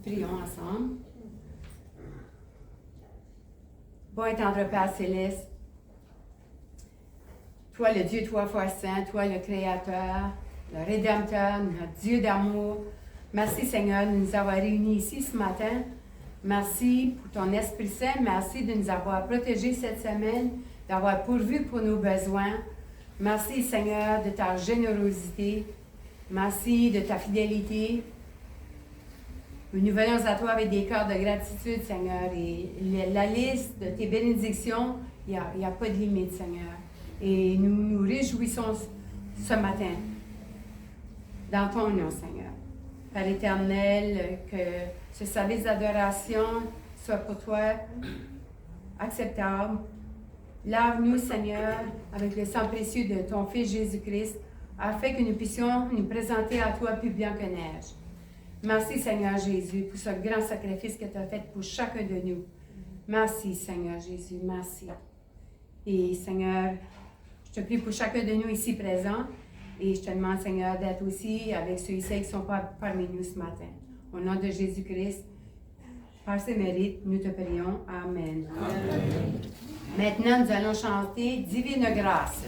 Prions ensemble. Bon et tendre Père Céleste, toi le Dieu trois fois saint, toi le Créateur, le Rédempteur, notre Dieu d'amour, merci Seigneur de nous avoir réunis ici ce matin. Merci pour ton Esprit Saint, merci de nous avoir protégés cette semaine, d'avoir pourvu pour nos besoins. Merci Seigneur de ta générosité, merci de ta fidélité. Nous venons à toi avec des cœurs de gratitude, Seigneur, et la liste de tes bénédictions, il n'y a pas de limite, Seigneur. Et nous nous réjouissons ce matin dans ton nom, Seigneur. Père éternel, que ce service d'adoration soit pour toi acceptable. Lave-nous, Seigneur, avec le sang précieux de ton Fils Jésus-Christ, afin que nous puissions nous présenter à toi plus bien que neige. Merci, Seigneur Jésus, pour ce grand sacrifice que tu as fait pour chacun de nous. Merci, Seigneur Jésus, merci. Et Seigneur, je te prie pour chacun de nous ici présents, et je te demande, Seigneur, d'être aussi avec ceux ici qui ne sont pas parmi nous ce matin. Au nom de Jésus-Christ, par ses mérites, nous te prions. Amen. Amen. Maintenant, nous allons chanter « Divine grâce ».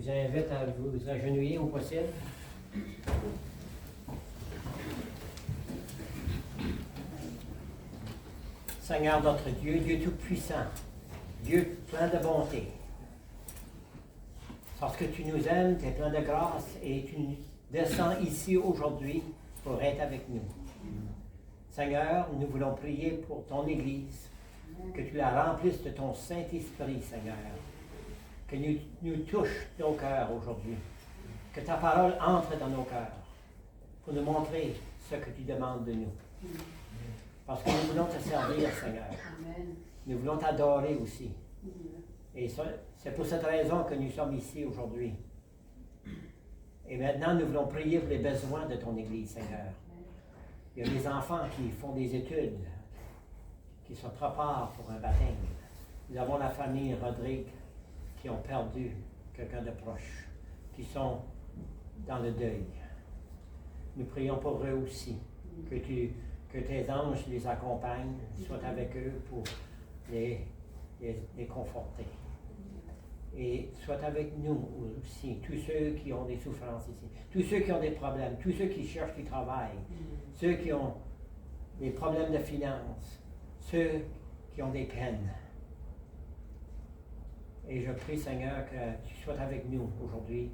Je vous invite à vous agenouiller au possible. Seigneur notre Dieu, Dieu Tout-Puissant, Dieu plein de bonté. Parce que tu nous aimes, tu es plein de grâce et tu descends ici aujourd'hui pour être avec nous. Seigneur, nous voulons prier pour ton Église, Que tu la remplisses de ton Saint-Esprit, Seigneur. Que nous touche nos cœurs aujourd'hui. Que ta parole entre dans nos cœurs pour nous montrer ce que tu demandes de nous. Parce que nous voulons te servir, Seigneur. Nous voulons t'adorer aussi. Et c'est pour cette raison que nous sommes ici aujourd'hui. Et maintenant, nous voulons prier pour les besoins de ton Église, Seigneur. Il y a des enfants qui font des études, qui se préparent pour un baptême. Nous avons la famille Rodrigue qui ont perdu quelqu'un de proche, qui sont dans le deuil. Nous prions pour eux aussi, que tes anges les accompagnent, soient avec eux pour les conforter. Et soient avec nous aussi, tous ceux qui ont des souffrances ici, tous ceux qui ont des problèmes, tous ceux qui cherchent du travail, ceux qui ont des problèmes de finances, ceux qui ont des peines. Et je prie, Seigneur, que tu sois avec nous aujourd'hui,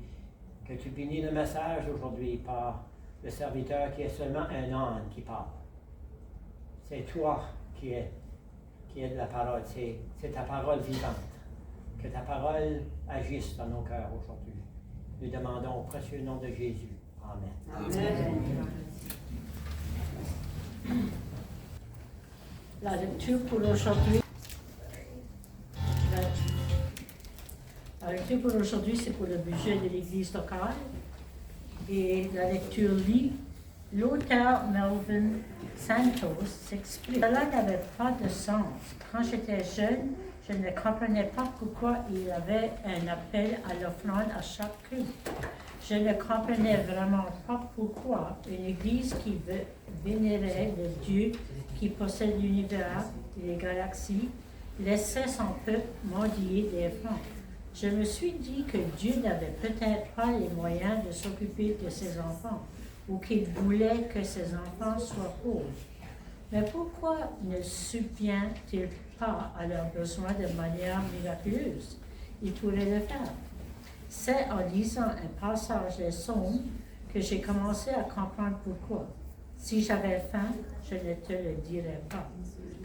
que tu bénis le message aujourd'hui par le serviteur qui est seulement un âne qui parle. C'est toi qui es de la parole, c'est ta parole vivante. Que ta parole agisse dans nos cœurs aujourd'hui. Nous demandons au précieux nom de Jésus. Amen. Amen. La lecture pour aujourd'hui. La lecture pour aujourd'hui, c'est pour le budget de l'Église locale. Et la lecture lit, l'auteur Melvin Santos s'explique. Cela n'avait pas de sens. Quand j'étais jeune, je ne comprenais pas pourquoi il y avait un appel à l'offrande à chaque culte. Je ne comprenais vraiment pas pourquoi une église qui vénérait le Dieu qui possède l'univers et les galaxies laissait son peuple mendier des offrandes. Je me suis dit que Dieu n'avait peut-être pas les moyens de s'occuper de ses enfants, ou qu'il voulait que ses enfants soient pauvres. Mais pourquoi ne subvient-il pas à leurs besoins de manière miraculeuse? Il pourrait le faire. C'est en lisant un passage des Psaumes que j'ai commencé à comprendre pourquoi. Si j'avais faim, je ne te le dirais pas,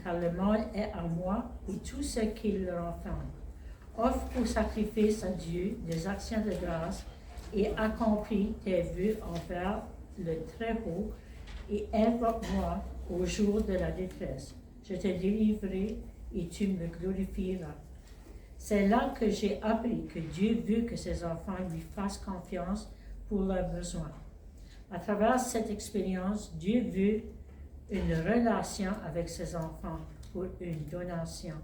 car le monde est à moi et tout ce qui le renferme. Offre pour sacrifice à Dieu des actions de grâce et accomplis tes vœux envers le Très-Haut et invoque-moi au jour de la détresse. Je te délivrerai et tu me glorifieras. C'est là que j'ai appris que Dieu veut que ses enfants lui fassent confiance pour leurs besoins. À travers cette expérience, Dieu veut une relation avec ses enfants pour une donation.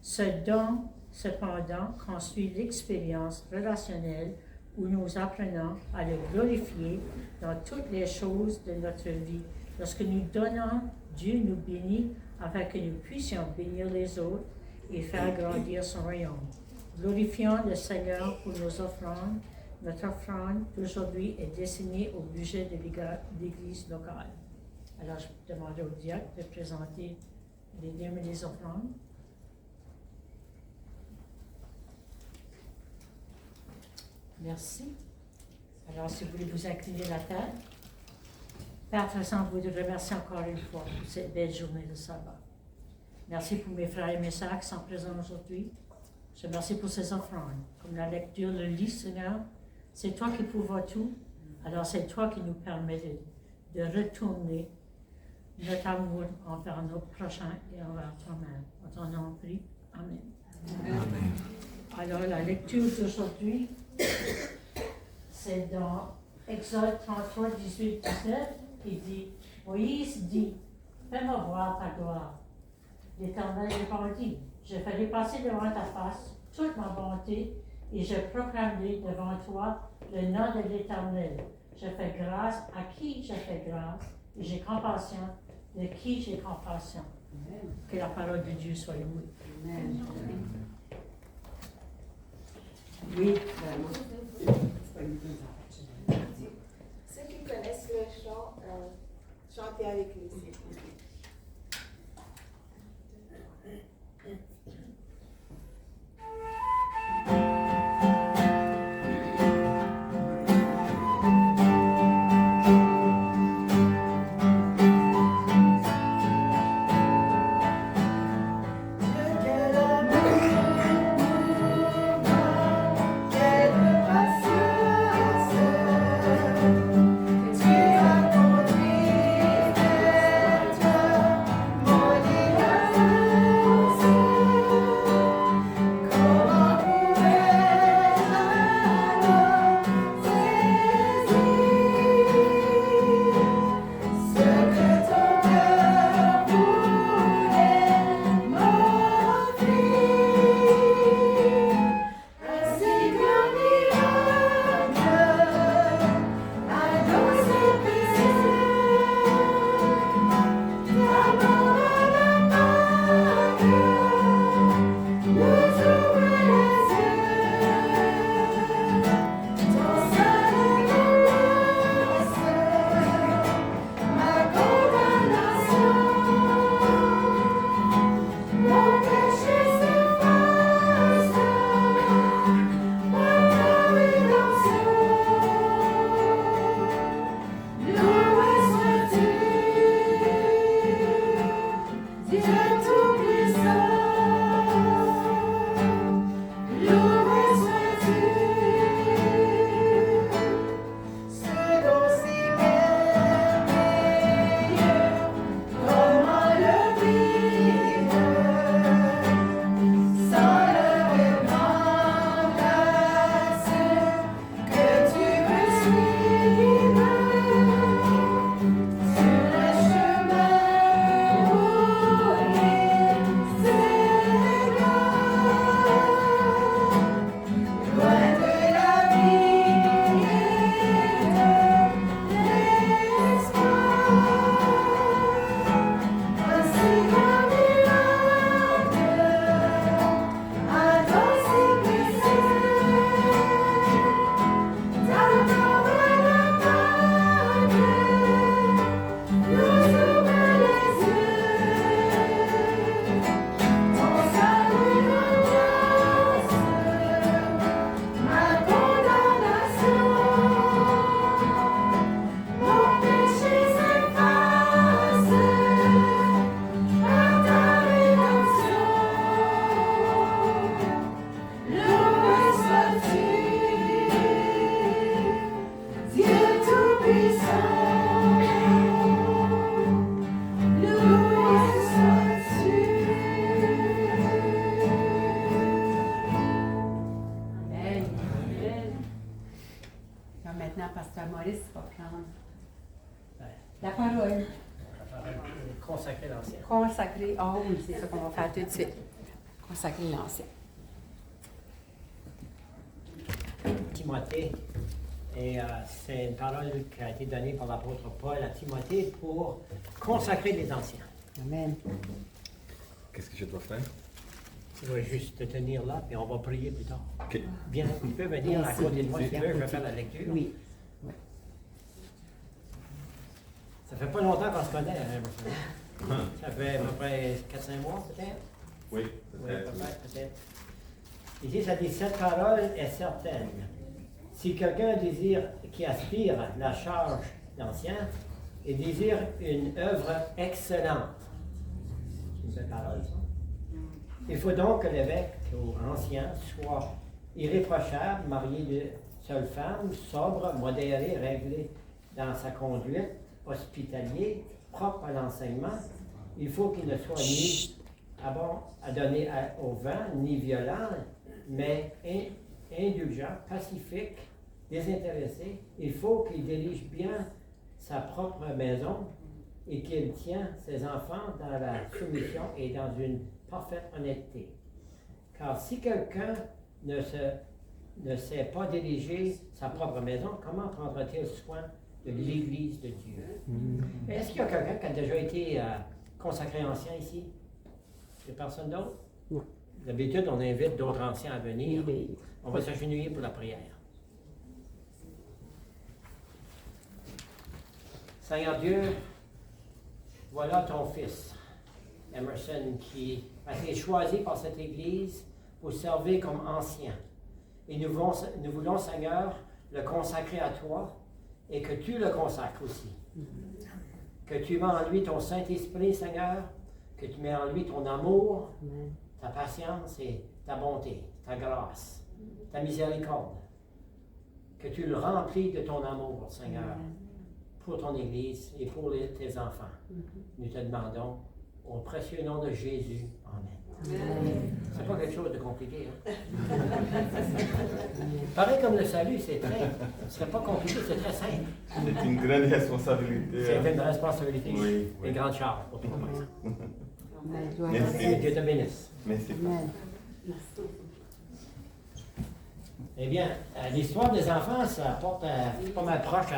Ce don, cependant, construit l'expérience relationnelle où nous apprenons à le glorifier dans toutes les choses de notre vie. Lorsque nous donnons, Dieu nous bénit afin que nous puissions bénir les autres et faire grandir son royaume. Glorifions le Seigneur pour nos offrandes. Notre offrande d'aujourd'hui est destinée au budget de l'Église locale. Alors, je demande au diacre de présenter les dîmes et les offrandes. Merci. Alors, si vous voulez vous incliner la tête. Père très saint, vous de remercier encore une fois pour cette belle journée de sabbat. Merci pour mes frères et mes sœurs qui sont présents aujourd'hui. Je remercie pour ces offrandes. Comme la lecture le lit, Seigneur, c'est toi qui pourvois tout. Alors c'est toi qui nous permets de retourner notre amour envers nos prochains et envers toi-même. En ton nom, on prie. Amen. Amen. Alors la lecture d'aujourd'hui, c'est dans Exode 33, 18, 19, qui dit, Moïse dit, fais-moi voir ta gloire. L'Éternel répondit, je ferai passer devant ta face toute ma bonté et je proclamerai devant toi le nom de l'Éternel. Je fais grâce à qui je fais grâce et j'ai compassion de qui j'ai compassion. Amen. Que la parole de Dieu soit louée. Amen. Oui, Ceux qui connaissent le chant, chantez avec nous. Maurice va prendre Ouais. la parole. La parole consacrée l'ancien. Consacrer. Ah oui, c'est ça qu'on va faire tout de suite. Consacrer l'ancien. Timothée, et c'est une parole qui a été donnée par l'apôtre Paul à Timothée pour consacrer les anciens. Amen. Qu'est-ce que je dois faire? Tu vas juste te tenir là, puis on va prier plus tard. OK. Bien, tu peux venir à Merci. côté de moi si tu veux, je vais faire la lecture. Oui. Ça fait pas longtemps qu'on se connaît, hein, ça fait à peu près 4-5 mois peut-être? Oui, Oui, peut-être. Ici, ça dit, cette parole est certaine. Si quelqu'un désire, qui aspire la charge d'ancien, et désire une œuvre excellente, c'est une belle parole, ça. Il faut donc que l'évêque ou ancien soit irréprochable, marié de seule femme, sobre, modéré, réglé dans sa conduite, hospitalier, propre à l'enseignement. Il faut qu'il ne soit ni à donner au vent, ni violent, mais indulgent, pacifique, désintéressé. Il faut qu'il dirige bien sa propre maison et qu'il tient ses enfants dans la soumission et dans une parfaite honnêteté. Car si quelqu'un ne sait pas diriger sa propre maison, comment prendra-t-il soin de l'Église de Dieu? Est-ce qu'il y a quelqu'un qui a déjà été consacré ancien ici? Il n'y a personne d'autre? Non. D'habitude, on invite d'autres anciens à venir. Oui. On va s'agenouiller pour la prière. Seigneur Dieu, voilà ton fils, Emerson, qui a été choisi par cette Église pour servir comme ancien. Et nous voulons, Seigneur, le consacrer à toi et que tu le consacres aussi. Que tu mets en lui ton Saint-Esprit, Seigneur, que tu mets en lui ton amour, ta patience et ta bonté, ta grâce, ta miséricorde. Que tu le remplis de ton amour, Seigneur, pour ton Église et pour tes enfants. Nous te demandons, au précieux nom de Jésus, Amen. C'est pas quelque chose de compliqué, hein? Pareil comme le salut, ce serait pas compliqué, c'est très simple. C'est une grande responsabilité. C'est une responsabilité, Oui, une oui. grande charge pour tout le monde. Merci. Que Dieu te bénisse. Merci. Amen. Eh bien, l'histoire des enfants, ça porte pas mal proche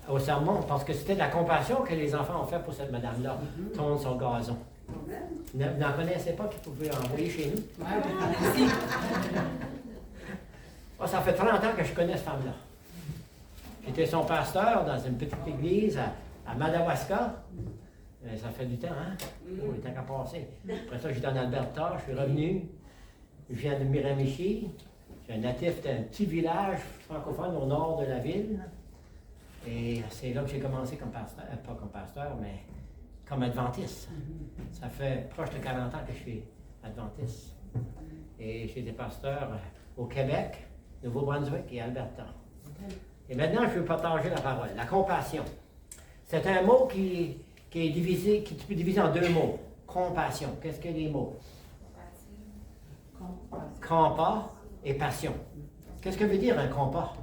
au sermon, parce que c'était de la compassion que les enfants ont fait pour cette madame-là, tondre son gazon. Vous n'en connaissez pas qui pouvaient envoyer chez nous? Oh, ça fait 30 ans que je connais cette femme-là. J'étais son pasteur dans une petite église à Madawaska. Ça fait du temps, hein? Oh, le temps qu'à passer. Après ça, j'étais en Alberta, je suis revenu. Je viens de Miramichi. Je suis un natif d'un petit village francophone au nord de la ville. Et c'est là que j'ai commencé comme pasteur, pas comme pasteur, mais comme adventiste. Ça fait proche de 40 ans que je suis adventiste. Et j'étais pasteur au Québec, Nouveau-Brunswick et Alberta. Et maintenant, je veux partager la parole. La compassion. C'est un mot qui est divisé, qui tu peux diviser en deux mots. Compassion. Qu'est-ce que les mots? Compas et passion. Qu'est-ce que veut dire un compas?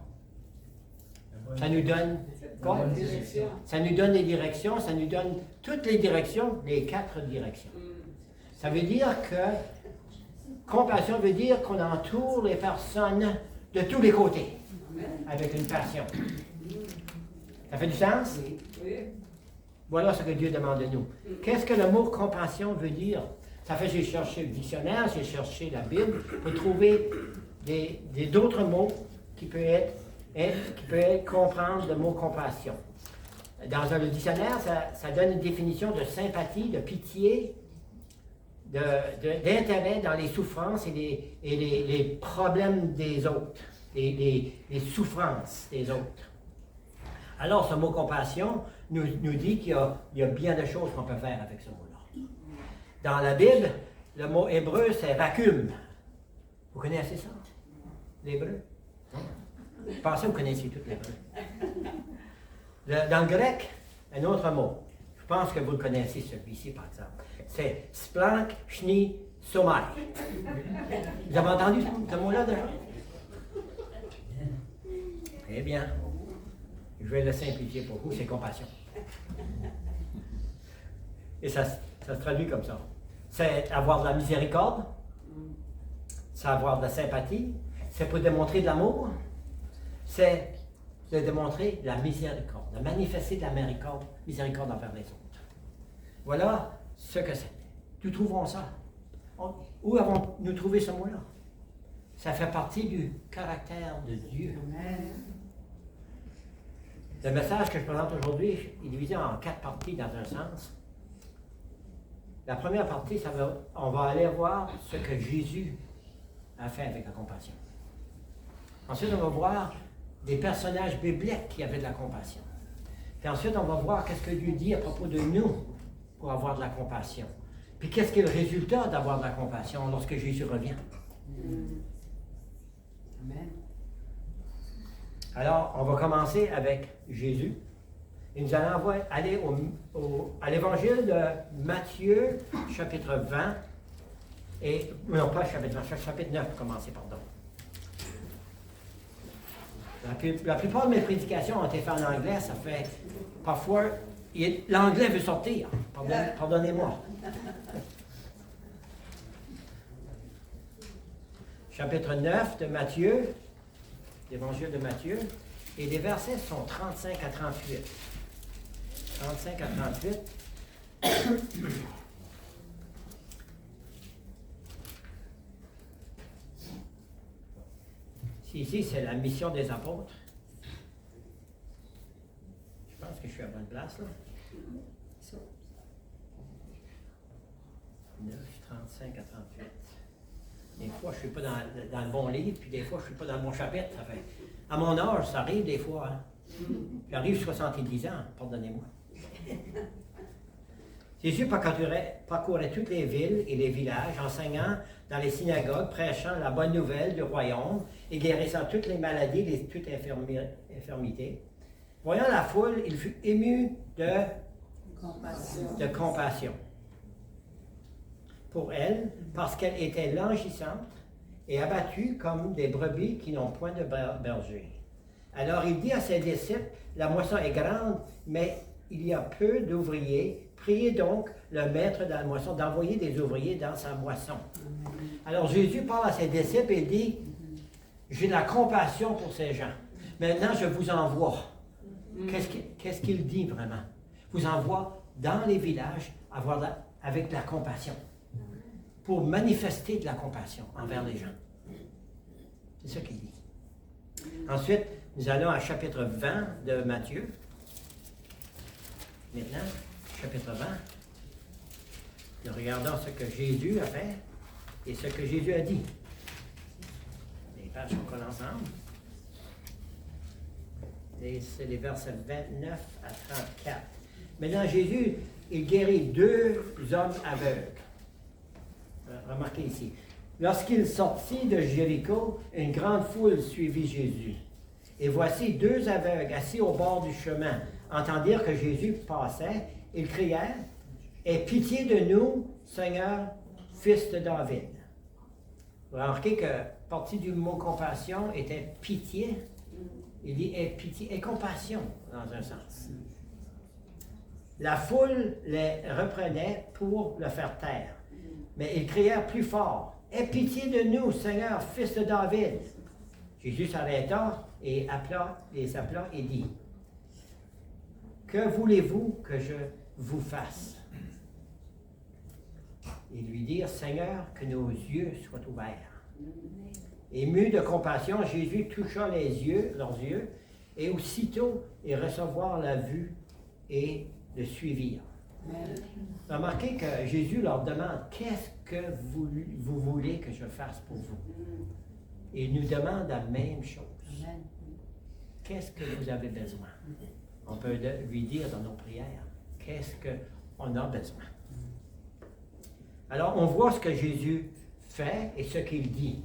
Ça nous donne quoi? Ça nous donne des directions, ça nous donne toutes les directions, les 4 directions. Ça veut dire que compassion veut dire qu'on entoure les personnes de tous les côtés, avec une passion. Ça fait du sens? Voilà ce que Dieu demande de nous. Qu'est-ce que le mot compassion veut dire? Ça fait, j'ai cherché le dictionnaire, j'ai cherché la Bible pour trouver d'autres mots qui peuvent comprendre le mot compassion. Dans le dictionnaire, ça donne une définition de sympathie, de pitié, d'intérêt dans les souffrances et les problèmes des autres, les souffrances des autres. Alors, ce mot compassion nous dit qu'il y a bien de choses qu'on peut faire avec ce mot-là. Dans la Bible, le mot hébreu, c'est vacuum. Vous connaissez ça? L'hébreu? Je pense que vous connaissez tout l'hébreu. Dans le grec, un autre mot. Je pense que vous le connaissez, celui-ci, par exemple. C'est splank, shni, somai. Vous avez entendu ce mot-là déjà? Eh bien, Je vais le simplifier pour vous, c'est compassion. Et ça se traduit comme ça. C'est avoir de la miséricorde, c'est avoir de la sympathie, c'est pour démontrer de l'amour, c'est de démontrer la miséricorde, de manifester de la miséricorde envers les autres. Voilà ce que c'est. Nous trouvons ça. Où avons-nous trouvé ce mot-là? Ça fait partie du caractère de Dieu. Amen. Le message que je présente aujourd'hui est divisé en 4 parties dans un sens. La première partie, on va aller voir ce que Jésus a fait avec la compassion. Ensuite, on va voir des personnages bibliques qui avaient de la compassion. Puis ensuite, on va voir qu'est-ce que Dieu dit à propos de nous pour avoir de la compassion. Puis qu'est-ce qui est le résultat d'avoir de la compassion lorsque Jésus revient. Amen. Alors, on va commencer avec Jésus. Et nous allons aller à l'évangile de Matthieu, chapitre 20. Non, pas chapitre 20, chapitre 9, pour commencer, pardon. La plupart de mes prédications ont été faites en anglais, ça fait parfois, l'anglais veut sortir. Pardonnez-moi. Chapitre 9 de Matthieu, l'évangile de Matthieu, et les versets sont 35 à 38. 35 à 38. Ici, c'est la mission des apôtres. Je pense que je suis à bonne place, là. 9, 35 à 38. Des fois, je ne suis pas dans le bon livre, puis des fois, je ne suis pas dans le bon chapitre. Ça fait. À mon âge, ça arrive des fois. Hein. J'arrive 70 ans, pardonnez-moi. Jésus parcourait toutes les villes et les villages, enseignant dans les synagogues, prêchant la bonne nouvelle du royaume et guérissant toutes les maladies et toutes les infirmités. Voyant la foule, il fut ému de compassion pour elle, parce qu'elle était languissante et abattue comme des brebis qui n'ont point de berger. Alors il dit à ses disciples, la moisson est grande, mais il y a peu d'ouvriers. Priez donc le maître de la moisson d'envoyer des ouvriers dans sa moisson. Alors Jésus parle à ses disciples et dit, j'ai de la compassion pour ces gens. Maintenant, je vous envoie. Qu'est-ce qu'il dit vraiment? Vous envoie dans les villages avec de la compassion. Pour manifester de la compassion envers les gens. C'est ça qu'il dit. Ensuite, nous allons à chapitre 20 de Matthieu. Maintenant, chapitre 20. Nous regardons ce que Jésus a fait et ce que Jésus a dit. Les pages qu'on colle ensemble. Et c'est les versets 29 à 34. Maintenant, Jésus, il guérit 2 hommes aveugles. Remarquez ici. Lorsqu'il sortit de Jéricho, une grande foule suivit Jésus. Et voici 2 aveugles assis au bord du chemin. Entendirent que Jésus passait. Ils crièrent, « Aie pitié de nous, Seigneur, fils de David. » Vous remarquez que partie du mot compassion était pitié. Il dit aie pitié et compassion dans un sens. La foule les reprenait pour le faire taire. Mais ils crièrent plus fort, « Aie pitié de nous, Seigneur, fils de David. » Jésus s'arrêta et les appela et dit, « Que voulez-vous que je vous fasse? » Ils lui dirent, « Seigneur, que nos yeux soient ouverts. » Ému de compassion, Jésus toucha leurs yeux, et aussitôt ils recevrent la vue et le suivirent. Remarquez que Jésus leur demande, qu'est-ce que vous voulez que je fasse pour vous? Et il nous demande la même chose. Qu'est-ce que vous avez besoin? On peut lui dire dans nos prières, qu'est-ce qu'on a besoin? Alors, on voit ce que Jésus fait et ce qu'il dit.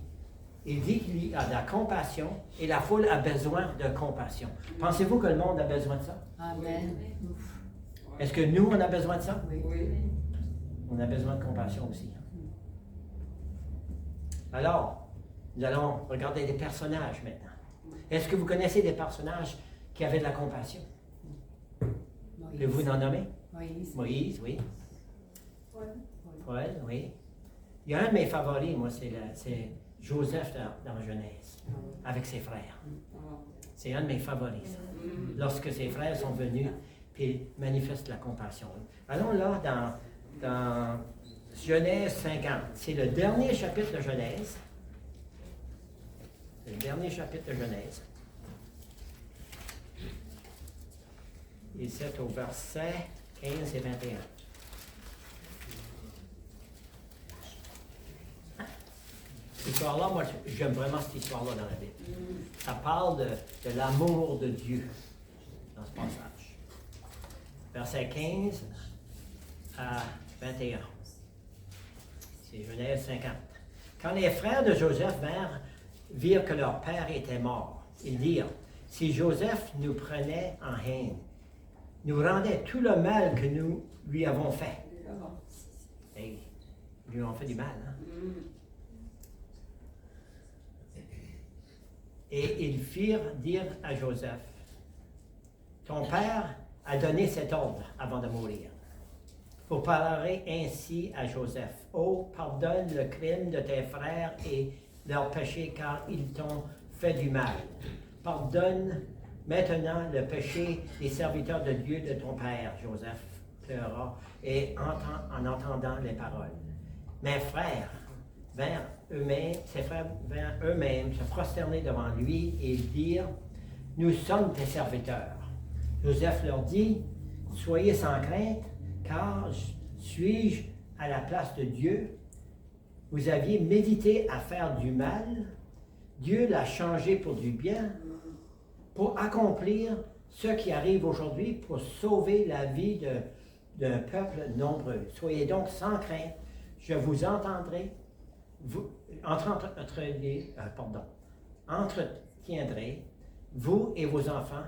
Il dit qu'il a de la compassion et la foule a besoin de compassion. Pensez-vous que le monde a besoin de ça? Amen. Est-ce que nous, on a besoin de ça? Oui. On a besoin de compassion aussi. Alors, nous allons regarder des personnages maintenant. Est-ce que vous connaissez des personnages qui avait de la compassion? Moïse. Pouvez-vous en nommer? Moïse. Moïse, oui. Paul. Paul, oui. Il y a un de mes favoris, moi, c'est Joseph dans Genèse, avec ses frères. C'est un de mes favoris, ça. Lorsque ses frères sont venus, puis manifestent la compassion. Allons là dans Genèse 50. C'est le dernier chapitre de Genèse. C'est le dernier chapitre de Genèse. Et c'est au verset 15 et 21. Cette histoire-là, moi, j'aime vraiment cette histoire-là dans la Bible. Ça parle de l'amour de Dieu dans ce passage. Verset 15 à 21. C'est Genèse 50. Quand les frères de Joseph virent que leur père était mort, ils dirent, si Joseph nous prenait en haine, nous rendait tout le mal que nous lui avons fait. Hey, ils lui ont fait du mal, hein? Et ils firent dire à Joseph, ton père a donné cet ordre avant de mourir. Vous parlerez ainsi à Joseph. Oh, pardonne le crime de tes frères et leur péché, car ils t'ont fait du mal. Pardonne maintenant le péché des serviteurs de Dieu de ton père. Joseph pleura et en entendant les paroles. Mes frères ses frères vinrent eux-mêmes se prosterner devant lui et dirent, nous sommes tes serviteurs. Joseph leur dit, soyez sans crainte, car suis-je à la place de Dieu? Vous aviez médité à faire du mal, Dieu l'a changé pour du bien, pour accomplir ce qui arrive aujourd'hui, pour sauver la vie d'un peuple nombreux. Soyez donc sans crainte, je vous entendrai, entretiendrez, vous et vos enfants,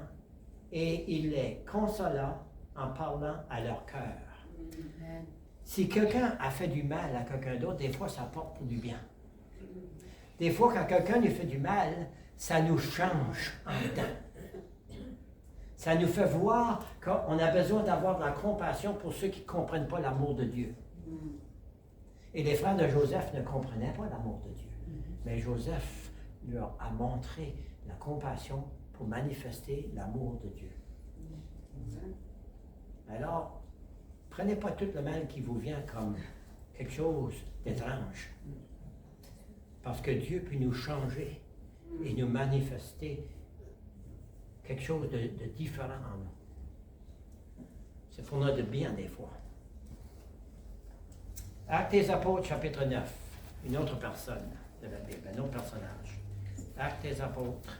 et il les consola en parlant à leur cœur. Amen. Si quelqu'un a fait du mal à quelqu'un d'autre, des fois ça porte pour du bien. Des fois, quand quelqu'un nous fait du mal, ça nous change en dedans. Ça nous fait voir qu'on a besoin d'avoir de la compassion pour ceux qui ne comprennent pas l'amour de Dieu. Et les frères de Joseph ne comprenaient pas l'amour de Dieu. Mais Joseph leur a montré la compassion pour manifester l'amour de Dieu. Alors, prenez pas tout le mal qui vous vient comme quelque chose d'étrange. Parce que Dieu peut nous changer et nous manifester quelque chose de différent en nous. C'est pour notre bien des fois. Actes des Apôtres, chapitre 9. Une autre personne de la Bible, un autre personnage. Actes des Apôtres.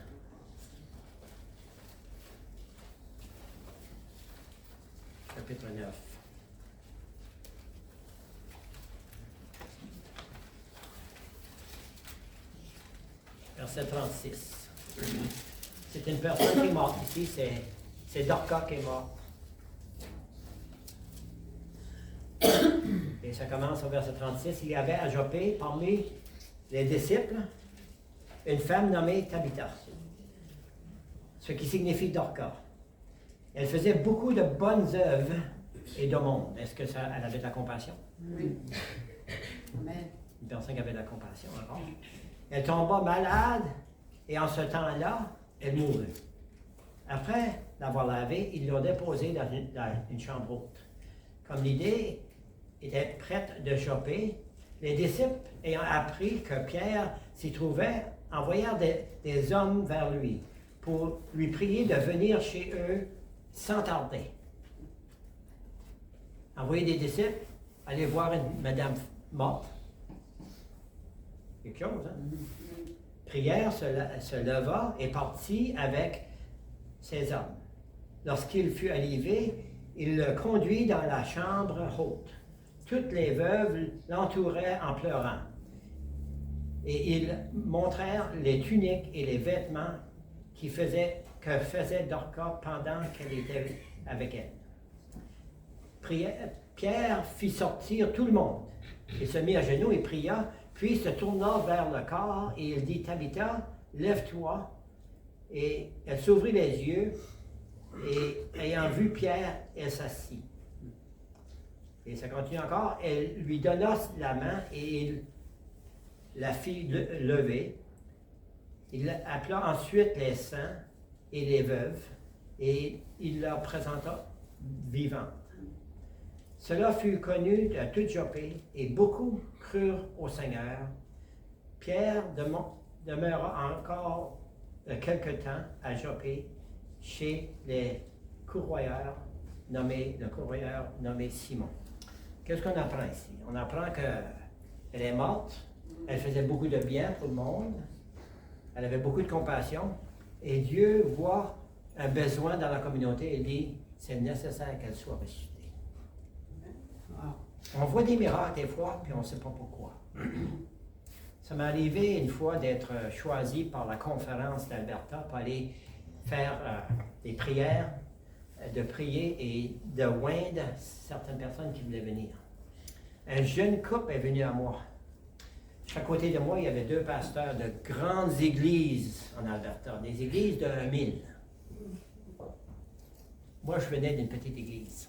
Chapitre 9. Verset 36. C'est une personne qui est morte ici, c'est Dorcas qui est morte. Et ça commence au verset 36. Il y avait à Joppé, parmi les disciples, une femme nommée Tabitha, ce qui signifie Dorcas. Elle faisait beaucoup de bonnes œuvres et d'aumônes. Est-ce que ça, elle avait de la compassion? Oui. Amen. Une personne qui avait de la compassion, alors. Elle tomba malade et en ce temps-là, elle mourut. Après l'avoir lavée, ils l'ont déposée dans une chambre haute. Comme l'idée était prête de choper, les disciples ayant appris que Pierre s'y trouvait, envoyèrent des hommes vers lui pour lui prier de venir chez eux sans tarder. Envoyer des disciples, aller voir une madame morte. Quelque chose, hein? Prière se leva et partit avec ses hommes. Lorsqu'il fut arrivé, il le conduit dans la chambre haute. Toutes les veuves l'entouraient en pleurant. Et ils montrèrent les tuniques et les vêtements que faisait Dorcas pendant qu'elle était avec elle. Pierre fit sortir tout le monde. Il se mit à genoux et pria, puis se tourna vers le corps et il dit, Tabitha, lève-toi. Et elle s'ouvrit les yeux Et ayant vu Pierre, elle s'assit. Et ça continue encore. Elle lui donna la main et il la fit lever. Il appela ensuite les saints et les veuves et il leur présenta vivantes. Cela fut connu de toute Jopé et beaucoup crurent au Seigneur. Pierre demeura encore quelque temps à Jopé chez le courroyeur nommé Simon. Qu'est-ce qu'on apprend ici? On apprend qu'elle est morte, elle faisait beaucoup de bien pour le monde, elle avait beaucoup de compassion, et Dieu voit un besoin dans la communauté et dit, c'est nécessaire qu'elle soit ressuscitée. On voit des miracles des fois, puis on ne sait pas pourquoi. Ça m'est arrivé une fois d'être choisi par la conférence d'Alberta pour aller faire des prières, de prier et de oindre certaines personnes qui voulaient venir. Un jeune couple est venu à moi. À côté de moi, il y avait 2 pasteurs de grandes églises en Alberta, des églises de 1000. Moi, je venais d'une petite église.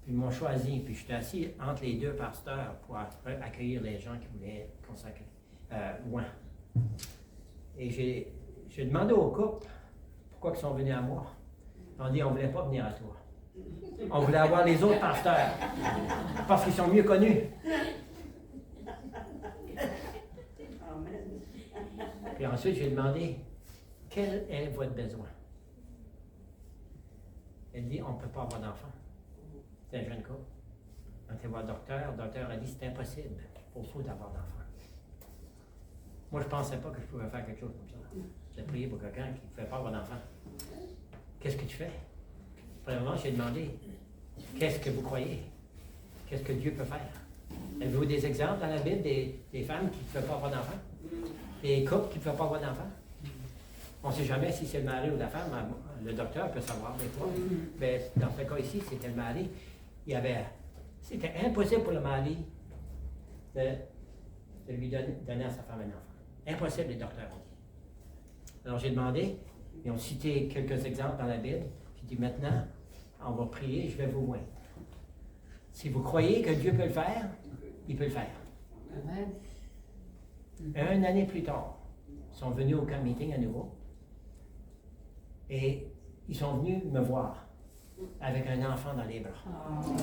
Puis ils m'ont choisi, puis j'étais assis entre les 2 pasteurs pour accueillir les gens qui voulaient consacrer loin. Et j'ai demandé au couple pourquoi ils sont venus à moi. Ils ont dit, on ne voulait pas venir à toi. On voulait avoir les autres pasteurs, parce qu'ils sont mieux connus. Puis ensuite, j'ai demandé, quel est votre besoin? Elle dit, on ne peut pas avoir d'enfant. C'est un jeune couple. On était voir le docteur a dit, c'est impossible pour vous d'avoir d'enfant. Moi, je ne pensais pas que je pouvais faire quelque chose comme ça. J'ai prié pour quelqu'un qui ne pouvait pas avoir d'enfant. Qu'est-ce que tu fais? Premièrement, j'ai demandé, qu'est-ce que vous croyez? Qu'est-ce que Dieu peut faire? Avez-vous des exemples dans la Bible des femmes qui ne peuvent pas avoir d'enfants? Des couples qui ne peuvent pas avoir d'enfants? On ne sait jamais si c'est le mari ou la femme. Le docteur peut savoir des fois. Mais dans ce cas ici, c'était le mari. C'était impossible pour le mari de lui donner à sa femme un enfant. Impossible, les docteurs ont dit. Alors j'ai demandé, ils ont cité quelques exemples dans la Bible. J'ai dit, maintenant, on va prier, je vais vous oindre. Si vous croyez que Dieu peut le faire, il peut le faire. Amen. Une année plus tard, ils sont venus au camp meeting à nouveau. Et ils sont venus me voir avec un enfant dans les bras. Oh,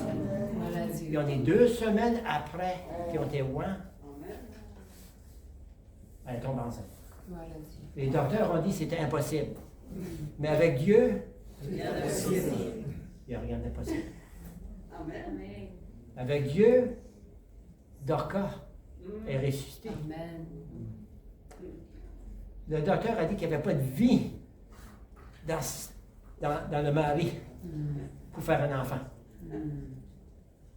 voilà Dieu. Puis on est 2 semaines après qu'ils ont été loin. Elle tombe enceinte. Voilà Dieu. Les docteurs ont dit que c'était impossible. Mais avec Dieu, il n'y a rien d'impossible. Amen. Avec Dieu, Dorca est ressuscité. Amen. Le docteur a dit qu'il n'y avait pas de vie dans le mari pour faire un enfant.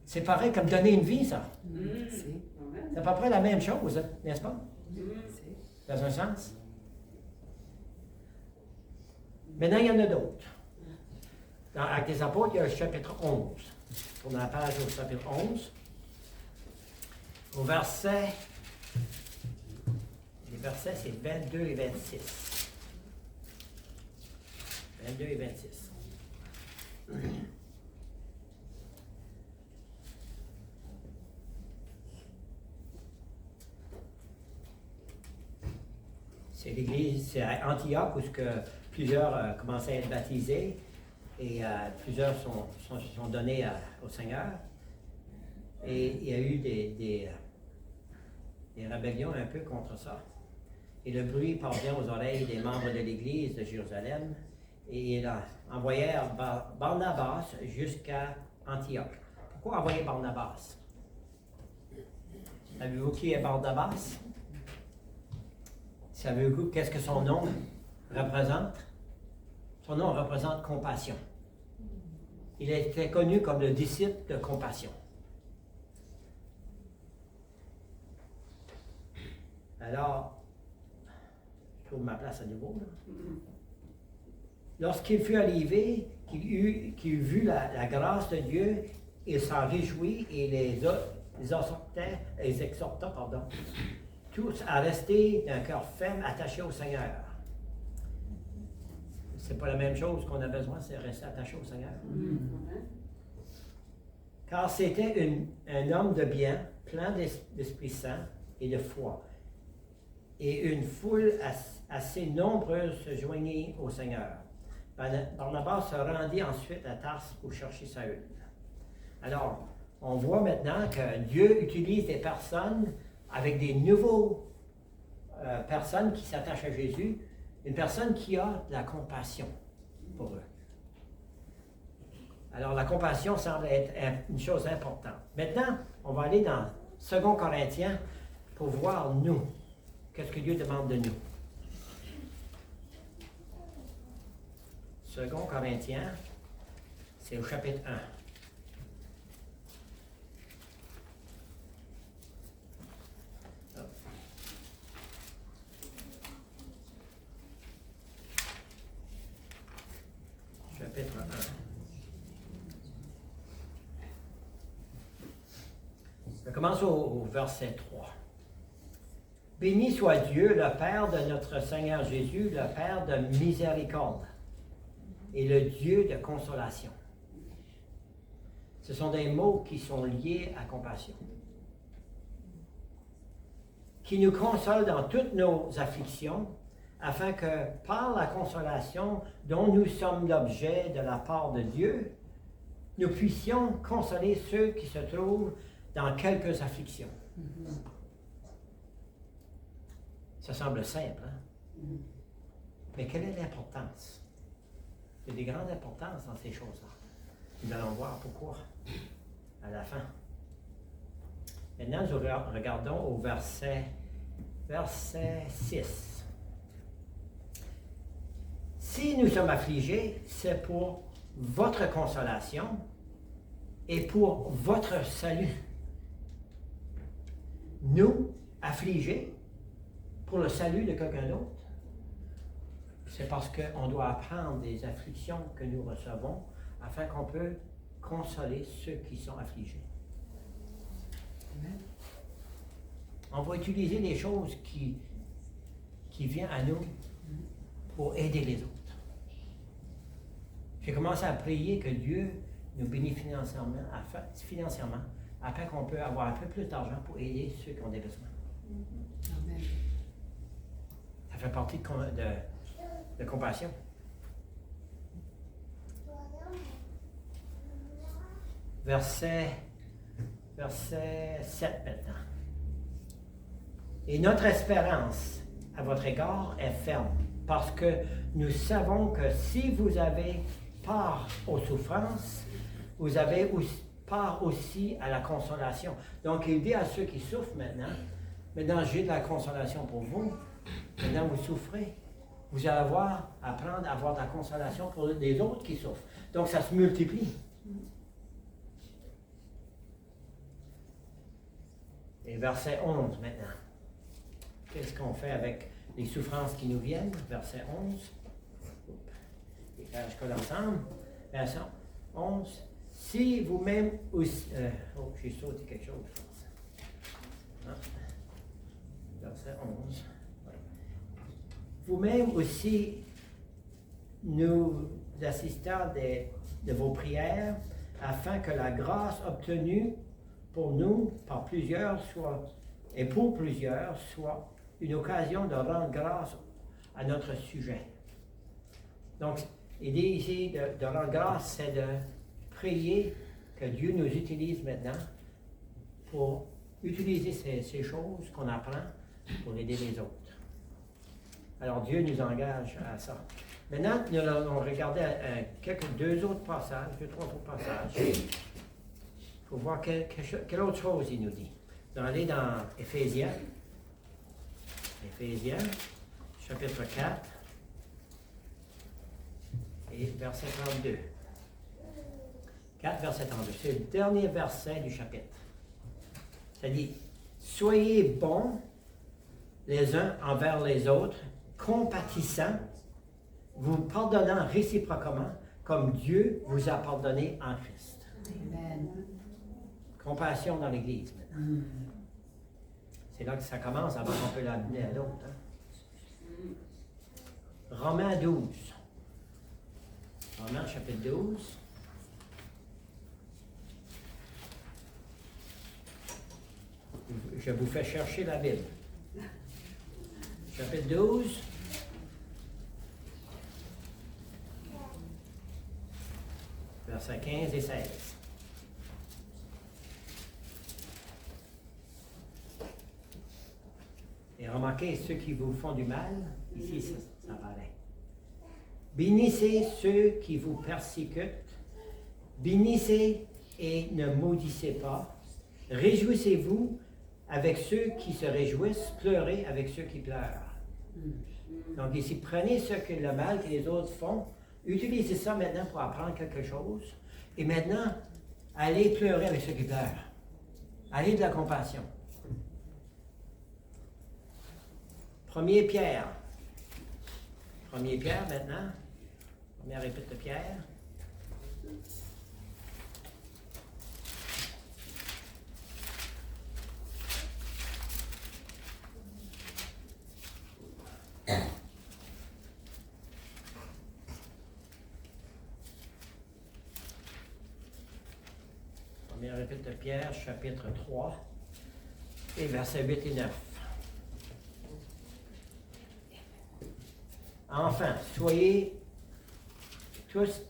C'est pareil comme donner une vie, ça. C'est à peu près la même chose, hein, n'est-ce pas? Dans un sens. Maintenant, il y en a d'autres. Dans Actes des Apôtres, il y a le chapitre 11. On a la page au chapitre 11. Au verset, les versets, c'est 22 et 26. 22 et 26. C'est l'église, c'est à Antioche où plusieurs commençaient à être baptisés et plusieurs sont donnés au Seigneur. Et il y a eu des rébellions un peu contre ça. Et le bruit parvient aux oreilles des membres de l'église de Jérusalem. Et ils envoyèrent Barnabas jusqu'à Antioche. Pourquoi envoyer Barnabas? Savez-vous qui est Barnabas? Savez-vous qu'est-ce que son nom représente? Son nom représente compassion. Il était connu comme le disciple de compassion. Alors, je trouve ma place à nouveau. Lorsqu'il fut arrivé, qu'il eut vu la grâce de Dieu, il s'en réjouit et les exhorta, tous à rester d'un cœur ferme attaché au Seigneur. c'est pas la même chose qu'on a besoin, c'est rester attaché au Seigneur. Car c'était un homme de bien, plein d'Esprit Saint et de foi. Et une foule assez nombreuse se joignit au Seigneur. Barnabas se rendit ensuite à Tarse pour chercher Saül. Alors, on voit maintenant que Dieu utilise des personnes avec des nouveaux personnes qui s'attachent à Jésus, une personne qui a de la compassion pour eux. Alors, la compassion semble être une chose importante. Maintenant, on va aller dans 2 Corinthiens pour voir nous, qu'est-ce que Dieu demande de nous. 2 Corinthiens, c'est au chapitre 1. Chapitre 1. Je commence au verset 3. Béni soit Dieu, le Père de notre Seigneur Jésus, le Père de miséricorde et le Dieu de consolation. Ce sont des mots qui sont liés à compassion. Qui nous console dans toutes nos afflictions, afin que par la consolation dont nous sommes l'objet de la part de Dieu, nous puissions consoler ceux qui se trouvent dans quelques afflictions. Ça semble simple, hein? Mais quelle est l'importance? Il y a des grandes importances dans ces choses-là. Nous allons voir pourquoi à la fin. Maintenant, nous regardons au verset 6. Si nous sommes affligés, c'est pour votre consolation et pour votre salut. Nous, affligés, pour le salut de quelqu'un d'autre, c'est parce qu'on doit apprendre des afflictions que nous recevons afin qu'on peut consoler ceux qui sont affligés. Amen. On va utiliser les choses qui viennent à nous pour aider les autres. J'ai commencé à prier que Dieu nous bénisse financièrement afin qu'on peut avoir un peu plus d'argent pour aider ceux qui ont des besoins. Amen. Ça fait partie de compassion. Verset 7 maintenant. Et notre espérance à votre égard est ferme, parce que nous savons que si vous avez part aux souffrances, vous avez part aussi à la consolation. Donc il dit à ceux qui souffrent maintenant j'ai de la consolation pour vous, maintenant vous souffrez. Vous allez apprendre à avoir de la consolation pour les autres qui souffrent. Donc ça se multiplie. Et verset 11 maintenant. Qu'est-ce qu'on fait avec les souffrances qui nous viennent? Verset 11. Les pages collent ensemble. Verset 11. Si vous-même aussi... j'ai sauté quelque chose, je pense. Verset 11. Vous-même aussi, nous assistons de vos prières, afin que la grâce obtenue pour nous, par plusieurs, pour plusieurs, soit une occasion de rendre grâce à notre sujet. Donc, l'idée ici de rendre grâce, c'est de prier que Dieu nous utilise maintenant pour utiliser ces choses qu'on apprend pour aider les autres. Alors, Dieu nous engage à ça. Maintenant, nous allons regarder deux autres passages, trois autres passages. Il faut voir quelle autre chose il nous dit. Nous allons aller dans Éphésiens, chapitre 4, et verset 32. 4, verset 32. C'est le dernier verset du chapitre. Ça dit, « Soyez bons les uns envers les autres, compatissants, vous pardonnant réciproquement, comme Dieu vous a pardonné en Christ. » Amen. Compassion dans l'Église maintenant. C'est là que ça commence avant qu'on peut l'amener à l'autre. Hein? Romains 12. Romains chapitre 12. Je vous fais chercher la Bible. Chapitre 12. Versets 15 et 16. Et remarquez, ceux qui vous font du mal, ici ça paraît. Bénissez ceux qui vous persécutent, bénissez et ne maudissez pas. Réjouissez-vous avec ceux qui se réjouissent, pleurez avec ceux qui pleurent. Donc ici, prenez ce que le mal que les autres font, utilisez ça maintenant pour apprendre quelque chose, et maintenant, allez pleurer avec ceux qui pleurent. Allez de la compassion. 1er Pierre. 1er Pierre maintenant. Première épître de Pierre. Première épître de Pierre, chapitre 3, et versets 8 et 9. Enfin, soyez tous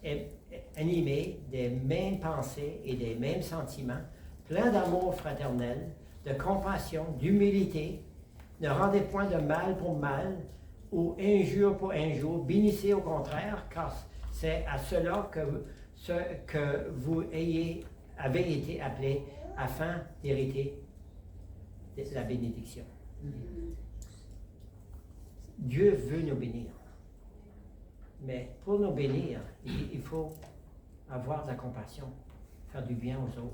animés des mêmes pensées et des mêmes sentiments, pleins d'amour fraternel, de compassion, d'humilité. Ne rendez point de mal pour mal ou injure pour injure. Bénissez au contraire, car c'est à cela que vous avez été appelés afin d'hériter la bénédiction. Dieu veut nous bénir. Mais pour nous bénir, il faut avoir de la compassion, faire du bien aux autres.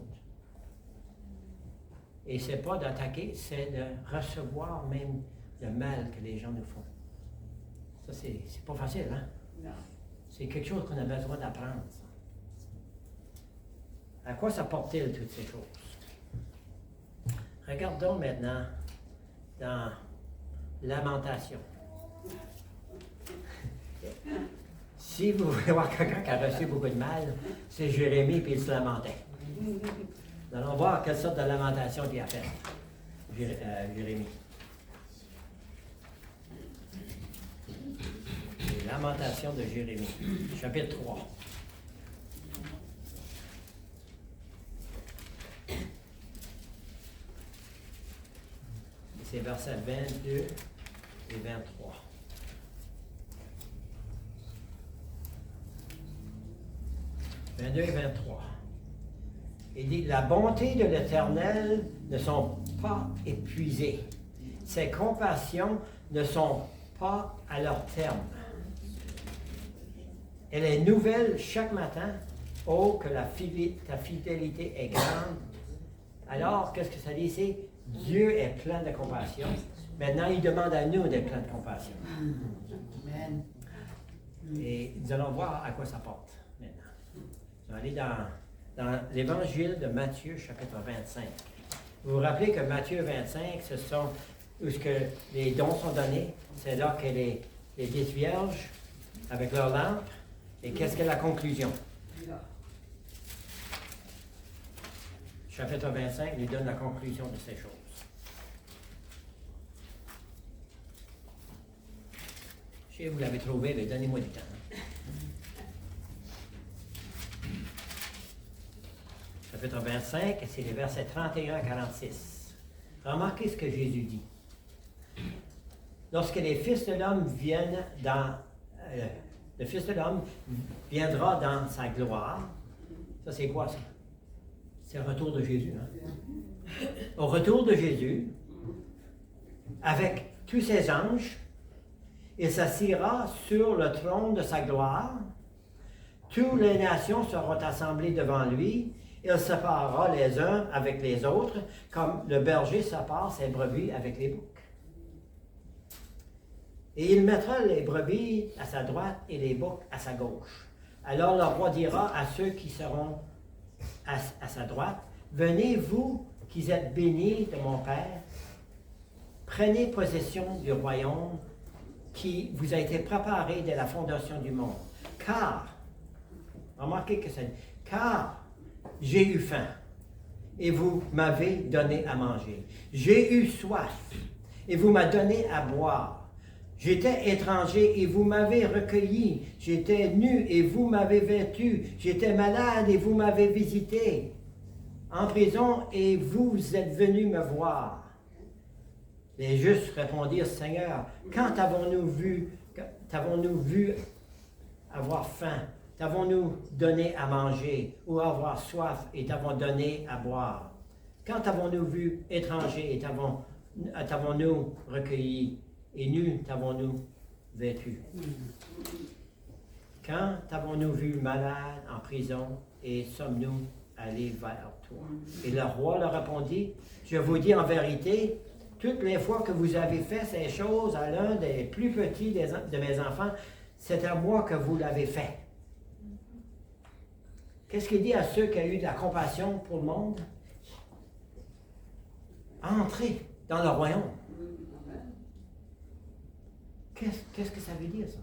Et ce n'est pas d'attaquer, c'est de recevoir même le mal que les gens nous font. Ça, c'est pas facile, hein? Non. C'est quelque chose qu'on a besoin d'apprendre. Ça. À quoi ça porte-t-il, toutes ces choses? Regardons maintenant dans Lamentation. Si vous voulez voir quelqu'un qui a reçu beaucoup de mal, c'est Jérémie, puis il se lamentait. Nous allons voir quelle sorte de lamentation il a fait, Jérémie. Les lamentations de Jérémie, chapitre 3. C'est versets 22 et 23. 22 et 23. Il dit, la bonté de l'Éternel ne sont pas épuisées. Ses compassions ne sont pas à leur terme. Elle est nouvelle chaque matin. Oh, que ta fidélité est grande. Alors, qu'est-ce que ça dit ici? Dieu est plein de compassion. Maintenant, il demande à nous d'être plein de compassion. Amen. Et nous allons voir à quoi ça porte maintenant. On va aller dans l'évangile de Matthieu, chapitre 25. Vous vous rappelez que Matthieu 25, ce sont où ce que les dons sont donnés. C'est là que les 10 vierges, avec leur lampe, et qu'est-ce que la conclusion? Chapitre 25 lui donne la conclusion de ces choses. Je sais, vous l'avez trouvé, mais donnez-moi du temps. Chapitre 25, c'est les versets 31 à 46. Remarquez ce que Jésus dit. Lorsque les fils de l'homme viennent le Fils de l'homme viendra dans sa gloire. Ça, c'est quoi ça? C'est le retour de Jésus. Hein? Au retour de Jésus, avec tous ses anges, il s'assiera sur le trône de sa gloire. Toutes les nations seront assemblées devant lui. Il séparera les uns avec les autres, comme le berger sépare ses brebis avec les boucs. Et il mettra les brebis à sa droite et les boucs à sa gauche. Alors le roi dira à ceux qui seront à sa droite, « Venez, vous qui êtes bénis de mon Père, prenez possession du royaume qui vous a été préparé dès la fondation du monde. Car Remarquez que c'est car j'ai eu faim et vous m'avez donné à manger. J'ai eu soif et vous m'avez donné à boire. J'étais étranger et vous m'avez recueilli. J'étais nu et vous m'avez vêtu. J'étais malade et vous m'avez visité. En prison et vous êtes venus me voir. Les justes répondirent, Seigneur, quand t'avons-nous vu avoir faim? T'avons-nous donné à manger ou avoir soif et t'avons donné à boire? Quand t'avons-nous vu étranger et t'avons-nous recueilli et nu t'avons-nous vêtu? Quand t'avons-nous vu malade en prison et sommes-nous allés vers toi? Et le roi leur répondit, je vous dis en vérité, toutes les fois que vous avez fait ces choses à l'un des plus petits de mes enfants, c'est à moi que vous l'avez fait. Qu'est-ce qu'il dit à ceux qui ont eu de la compassion pour le monde? Entrez dans le royaume. Qu'est-ce que ça veut dire, ça?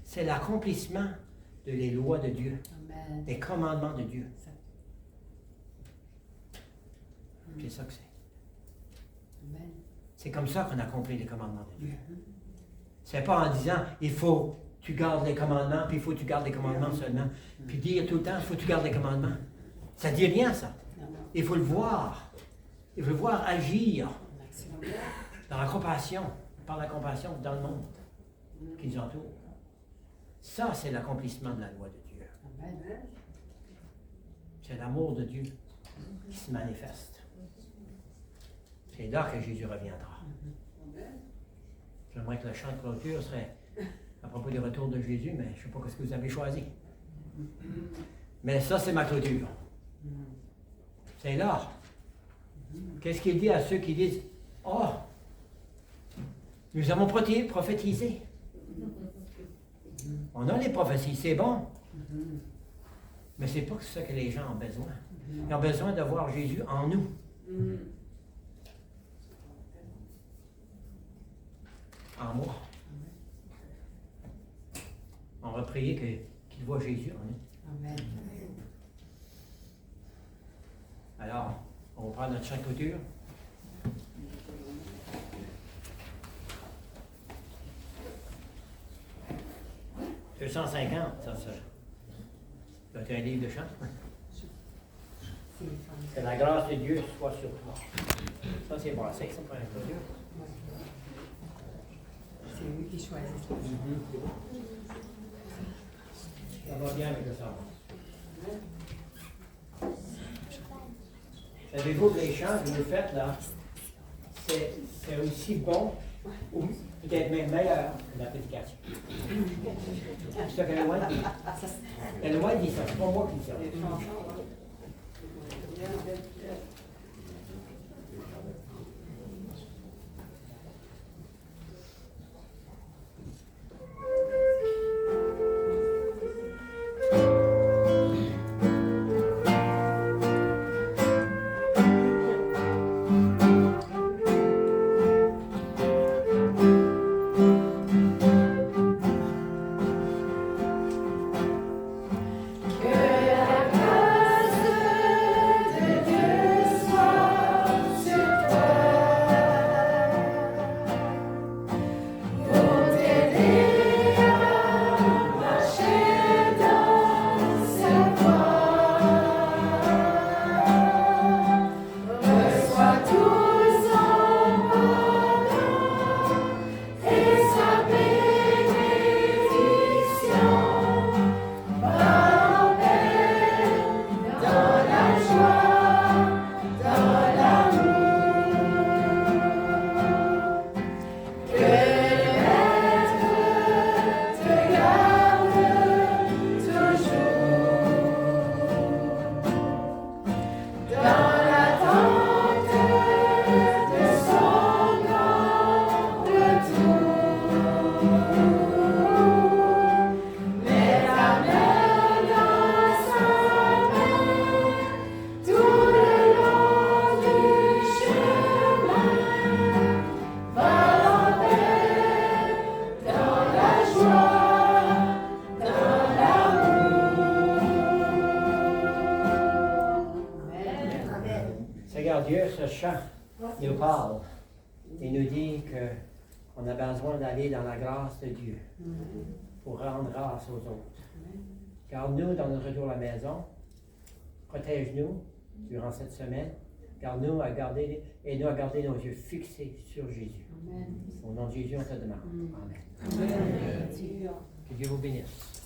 C'est l'accomplissement de les lois de Dieu, Amen. des commandements de Dieu. C'est ça que c'est. Amen. C'est comme ça qu'on accomplit les commandements de Dieu. C'est pas en disant, il faut que tu gardes les commandements, puis il faut que tu gardes les commandements seulement. Puis dire tout le temps, il faut que tu gardes les commandements. Ça ne dit rien, ça. Il faut le voir. Il faut le voir agir dans la compassion, par la compassion dans le monde qui nous entoure. Ça, c'est l'accomplissement de la loi de Dieu. C'est l'amour de Dieu qui se manifeste. C'est là que Jésus reviendra. J'aimerais que le chant de clôture serait à propos du retour de Jésus, mais je ne sais pas ce que vous avez choisi. Mais ça, c'est ma clôture. C'est là. Qu'est-ce qu'il dit à ceux qui disent, « Oh, nous avons prophétisé. » On a les prophéties, c'est bon. Mais ce n'est pas ce que les gens ont besoin. Ils ont besoin de voir Jésus en nous. En moi. On va prier qu'il voit Jésus en nous. Amen. Alors, on va prendre notre chant de clôture. « 250, ça doit être un livre de chant. Que la grâce de Dieu soit sur toi. Ça, c'est passé, ça, pour un clôture. C'est eux qui choisissent. Ça va bien avec le sang. Savez-vous que les chants que vous faites là, c'est aussi bon, ou peut-être même meilleur que la prédication. C'est ça que le White dit. Le White dit ça, c'est pas moi qui dis ça. Que la grâce de Dieu ce chant nous parle et nous dit qu'on a besoin d'aller dans la grâce de Dieu pour rendre grâce aux autres. Garde-nous dans notre retour à la maison. Protège-nous durant cette semaine. Garde-nous à garder, aide-nous à garder nos yeux fixés sur Jésus. Au nom de Jésus, on te demande. Amen. Que Dieu vous bénisse.